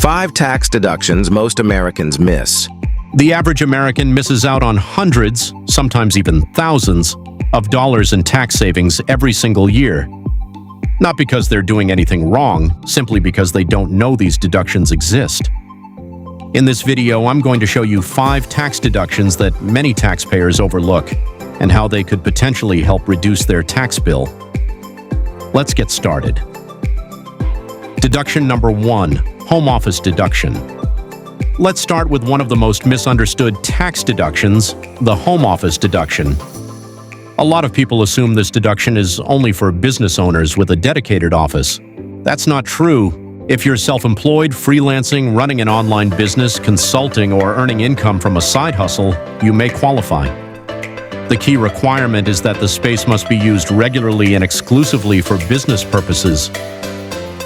5 tax deductions most Americans miss. The average American misses out on hundreds, sometimes even thousands, of dollars in tax savings every single year. Not because they're doing anything wrong, simply because they don't know these deductions exist. In this video, I'm going to show you 5 tax deductions that many taxpayers overlook and how they could potentially help reduce their tax bill. Let's get started. Deduction number 1, home office deduction. Let's start with one of the most misunderstood tax deductions, the home office deduction. A lot of people assume this deduction is only for business owners with a dedicated office. That's not true. If you're self-employed, freelancing, running an online business, consulting, or earning income from a side hustle, you may qualify. The key requirement is that the space must be used regularly and exclusively for business purposes.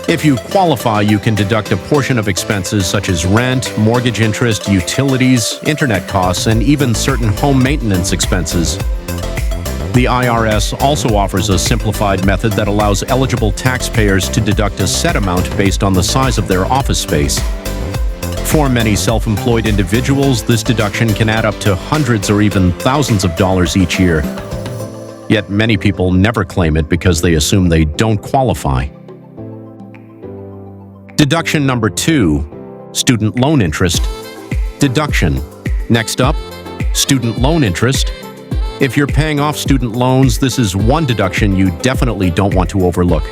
If you qualify, you can deduct a portion of expenses such as rent, mortgage interest, utilities, internet costs, and even certain home maintenance expenses. The IRS also offers a simplified method that allows eligible taxpayers to deduct a set amount based on the size of their office space. For many self-employed individuals, this deduction can add up to hundreds or even thousands of dollars each year. Yet many people never claim it because they assume they don't qualify. Deduction number 2, student loan interest. Deduction. Next up, student loan interest. If you're paying off student loans, this is one deduction you definitely don't want to overlook.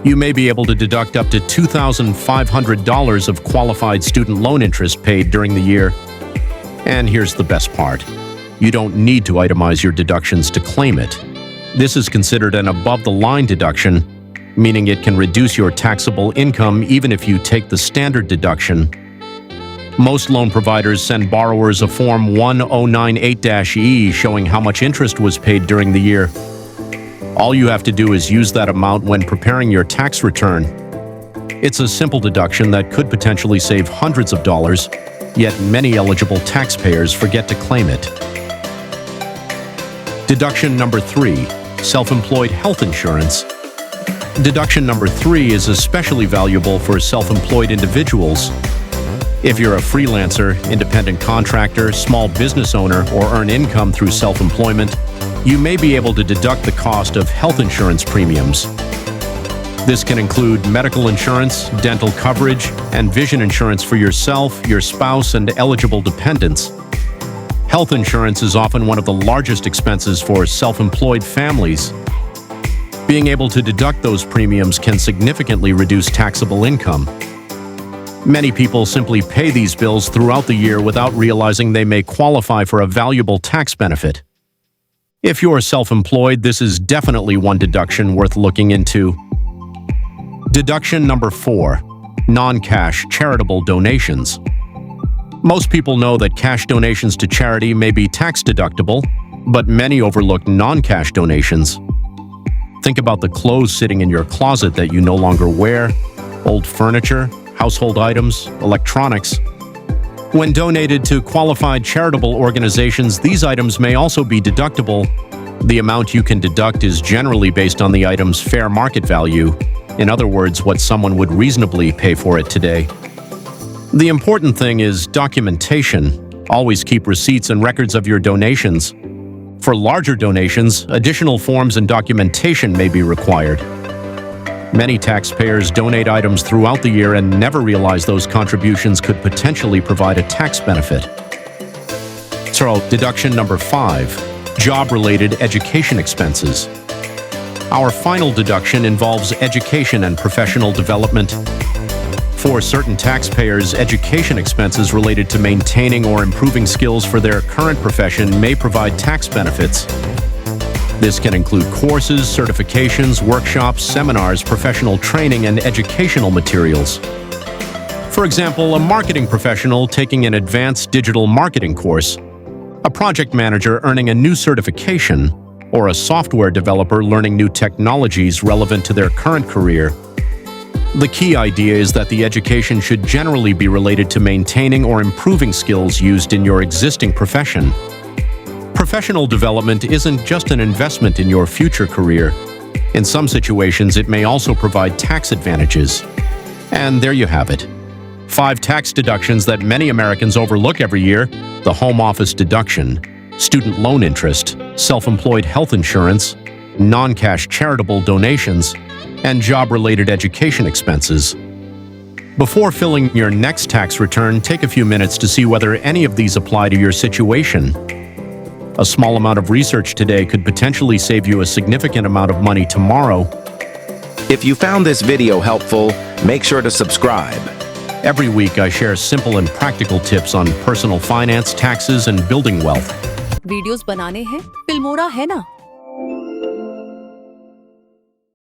You may be able to deduct up to $2,500 of qualified student loan interest paid during the year. And here's the best part. You don't need to itemize your deductions to claim it. This is considered an above-the-line deduction, meaning it can reduce your taxable income even if you take the standard deduction. Most loan providers send borrowers a Form 1098-E showing how much interest was paid during the year. All you have to do is use that amount when preparing your tax return. It's a simple deduction that could potentially save hundreds of dollars, yet many eligible taxpayers forget to claim it. Deduction number 3, self-employed health insurance. Deduction number 3 is especially valuable for self-employed individuals. If you're a freelancer, independent contractor, small business owner, or earn income through self-employment, you may be able to deduct the cost of health insurance premiums. This can include medical insurance, dental coverage, and vision insurance for yourself, your spouse, and eligible dependents. Health insurance is often one of the largest expenses for self-employed families. Being able to deduct those premiums can significantly reduce taxable income. Many people simply pay these bills throughout the year without realizing they may qualify for a valuable tax benefit. If you're self-employed, this is definitely one deduction worth looking into. Deduction number 4, non-cash charitable donations. Most people know that cash donations to charity may be tax deductible, but many overlook non-cash donations. Think about the clothes sitting in your closet that you no longer wear, old furniture, household items, electronics. When donated to qualified charitable organizations, these items may also be deductible. The amount you can deduct is generally based on the item's fair market value. In other words, what someone would reasonably pay for it today. The important thing is documentation. Always keep receipts and records of your donations. For larger donations, additional forms and documentation may be required. Many taxpayers donate items throughout the year and never realize those contributions could potentially provide a tax benefit. So, deduction number 5, job-related education expenses. Our final deduction involves education and professional development. For certain taxpayers, education expenses related to maintaining or improving skills for their current profession may provide tax benefits. This can include courses, certifications, workshops, seminars, professional training, and educational materials. For example, a marketing professional taking an advanced digital marketing course, a project manager earning a new certification, or a software developer learning new technologies relevant to their current career. The key idea is that the education should generally be related to maintaining or improving skills used in your existing profession. Professional development isn't just an investment in your future career. In some situations, it may also provide tax advantages. And there you have it. 5 tax deductions that many Americans overlook every year: the home office deduction, student loan interest, self-employed health insurance, non-cash charitable donations, and job-related education expenses. Before filling your next tax return, take a few minutes to see whether any of these apply to your situation. A small amount of research today could potentially save you a significant amount of money tomorrow. If you found this video helpful, make sure to subscribe. Every week, I share simple and practical tips on personal finance, taxes, and building wealth. Videos बनाने हैं, Filmora है ना।